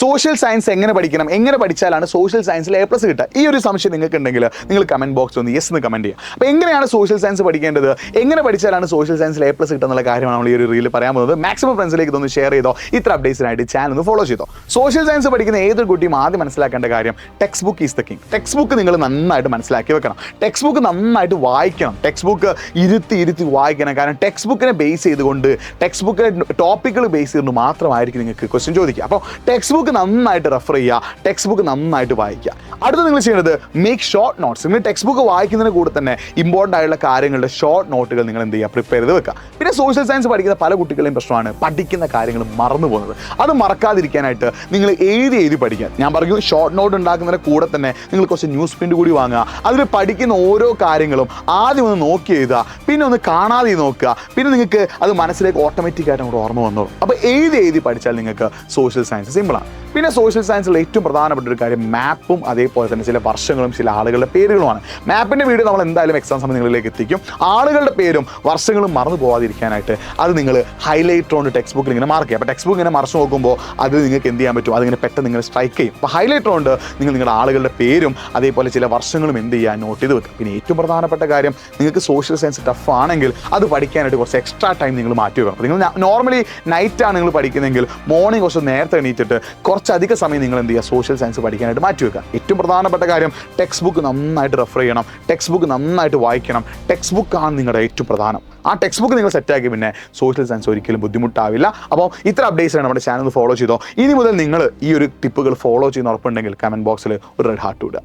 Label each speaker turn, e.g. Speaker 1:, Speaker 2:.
Speaker 1: Social science എങ്ങനെ പഠിക്കണം, എങ്ങനെ പഠിച്ചാലാണ് സോഷ്യൽ സയൻസിൽ A+ കിട്ടുക? ഈ ഒരു സംശയം നിങ്ങൾക്ക് ഉണ്ടെങ്കിൽ നിങ്ങൾ കമന്റ് ബോക്സിൽ ഒന്ന് യെസ് എന്ന് കമന്റ് ചെയ്യുക. അപ്പോൾ എങ്ങനെയാണ് സോഷ്യൽ സയൻസ് പഠിക്കേണ്ടത്, എങ്ങനെ പഠിച്ചാലാണ് സോഷ്യൽ സയൻസിൽ A+ കിട്ടുക എന്നുള്ള കാര്യമാണ് നമ്മൾ ഈ ഒരു റീൽ പറയാൻ പോകുന്നത്. മാക്സിമം ഫ്രണ്ട്സിലേക്ക് ഇതൊന്ന് ഷെയർ ചെയ്തോ, ഇത്ര അപ്ഡേറ്റ്സിനായിട്ട് ചാനൽ ഒന്ന് ഫോളോ ചെയ്തോ. സോഷ്യൽ സയൻസ് പഠിക്കുന്ന ഏതൊരു കുട്ടിയും ആദ്യം മനസ്സിലാക്കേണ്ട കാര്യം text book is the king. Text book നിങ്ങൾ നന്നായിട്ട് മനസ്സിലാക്കി വെക്കണം. ടെക്സ്റ്റ് ബുക്ക് നന്നായിട്ട് വായിക്കണം. ടെക്സ്റ്റ് ബുക്ക് ഇരുത്തി വായിക്കണം. കാരണം ടെക്സ്റ്റ് ബുക്കിനെ ബേസ് ചെയ്തുകൊണ്ട്, ടെക്സ്റ്റ് ബുക്കിലെ ടോപ്പിക്കുകൾ ബേസ് ചെയ്തുകൊണ്ട് മാത്രമായിരിക്കും നിങ്ങൾക്ക് ക്വസ്റ്റ്യൻ ചോദിക്കുക. അപ്പോൾ ടെക്സ്റ്റ് ബുക്ക് നന്നായിട്ട് റെഫർ ചെയ്യുക, ടെക്സ്റ്റ് ബുക്ക് നന്നായിട്ട് വായിക്കുക. അടുത്ത നിങ്ങൾ ചെയ്യേണ്ടത് മേക്ക് ഷോർട്ട് നോട്ട്സ്. നിങ്ങൾ ടെക്സ്റ്റ് ബുക്ക് വായിക്കുന്നതിന് കൂടെ തന്നെ ഇമ്പോർട്ടൻ്റ് ആയിട്ടുള്ള കാര്യങ്ങളുടെ ഷോർട്ട് നോട്ടുകൾ നിങ്ങൾ എന്ത് ചെയ്യുക, പ്രിപ്പയർ ചെയ്ത് വെക്കുക. പിന്നെ സോഷ്യൽ സയൻസ് പഠിക്കുന്ന പല കുട്ടികളുടെയും പ്രശ്നമാണ് പഠിക്കുന്ന കാര്യങ്ങൾ മറന്നു പോകുന്നത്. അത് മറക്കാതിരിക്കാനായിട്ട് നിങ്ങൾ എഴുതി പഠിക്കുക. ഞാൻ പറയും ഷോർട്ട് നോട്ട് ഉണ്ടാക്കുന്നതിന് കൂടെ തന്നെ നിങ്ങൾ കുറച്ച് ന്യൂസ് പ്രിൻ്റ് കൂടി വാങ്ങുക. അതിൽ പഠിക്കുന്ന ഓരോ കാര്യങ്ങളും ആദ്യം ഒന്ന് നോക്കി എഴുതുക, പിന്നെ ഒന്ന് കാണാതെ നോക്കുക, പിന്നെ നിങ്ങൾക്ക് അത് മനസ്സിലേക്ക് ഓട്ടോമാറ്റിക്കായിട്ട് അങ്ങോട്ട് ഓർമ്മ വന്നോളും. അപ്പോൾ എഴുതി പഠിച്ചാൽ നിങ്ങൾക്ക് സോഷ്യൽ സയൻസ് സിമ്പിളാണ്. പിന്നെ സോഷ്യൽ സയൻസിൽ ഏറ്റവും പ്രധാനപ്പെട്ട ഒരു കാര്യം മാപ്പും അതേപോലെ തന്നെ ചില വർഷങ്ങളും ചില ആളുകളുടെ പേരുകളുമാണ്. മാപ്പിൻ്റെ വീഡിയോ നമ്മൾ എന്തായാലും എക്സാം സമയം നിങ്ങളിലേക്ക് എത്തിക്കും. ആളുകളുടെ പേരും വർഷങ്ങളും മറന്നു പോകാതിരിക്കാനായിട്ട് അത് നിങ്ങൾ ഹൈലൈറ്റ് കൊണ്ട് ടെക്സ്റ്റ് ബുക്കിൽ ഇങ്ങനെ മാർക്ക് ചെയ്യുക. അപ്പോൾ ടെക്സ്റ്റ് ബുക്ക് ഇങ്ങനെ മറിച്ച് നോക്കുമ്പോൾ അത് നിങ്ങൾക്ക് എന്ത് ചെയ്യാൻ പറ്റും, അതിങ്ങനെ പെട്ടെന്ന് നിങ്ങൾ സ്ട്രൈക്ക് ചെയ്യും. അപ്പോൾ ഹൈലൈറ്റ് കൊണ്ട് നിങ്ങൾ നിങ്ങളുടെ ആളുകളുടെ പേരും അതേപോലെ ചില വർഷങ്ങളും എന്ത് ചെയ്യുക, നോട്ട് ചെയ്ത് വെക്കുക. പിന്നെ ഏറ്റവും പ്രധാനപ്പെട്ട കാര്യം, നിങ്ങൾക്ക് സോഷ്യൽ സയൻസ് ടഫ് ആണെങ്കിൽ അത് പഠിക്കാനായിട്ട് കുറച്ച് എക്സ്ട്രാ ടൈം നിങ്ങൾ മാറ്റി വെക്കണം. അപ്പോൾ നിങ്ങൾ നോർമലി നൈറ്റാണ് നിങ്ങൾ പഠിക്കുന്നതെങ്കിൽ മോർണിംഗ് കുറച്ച് നേരത്തെ എണീറ്റിട്ട് കുറച്ചധികം സമയം നിങ്ങൾ എന്ത് ചെയ്യുക, സോഷ്യൽ സയൻസ് പഠിക്കാനായിട്ട് മാറ്റി വെക്കുക. ഏറ്റവും പ്രധാനപ്പെട്ട കാര്യം, ടെക്സ്റ്റ് ബുക്ക് നന്നായിട്ട് റെഫർ ചെയ്യണം, ടെക്സ്റ്റ് ബുക്ക് നന്നായിട്ട് വായിക്കണം. ടെക്സ്റ്റ് ബുക്കാണ് നിങ്ങളുടെ ഏറ്റവും പ്രധാനം. ആ ടെക്സ്റ്റ് ബുക്ക് നിങ്ങൾ സെറ്റാക്കി പിന്നെ സോഷ്യൽ സയൻസ് ഒരിക്കലും ബുദ്ധിമുട്ടാവില്ല. അപ്പോൾ ഇത്ര അപ്ഡേറ്റ്സാണ് നമ്മുടെ ചാനൽ ഫോളോ ചെയ്തോ. ഇനി മുതൽ നിങ്ങൾ ഈ ഒരു ടിപ്പുകൾ ഫോളോ ചെയ്യുന്ന ഉറപ്പുണ്ടെങ്കിൽ കമൻറ്റ് ബോക്സിൽ ഒരു റെഡ് ഹാർട്ട് ഇടുക.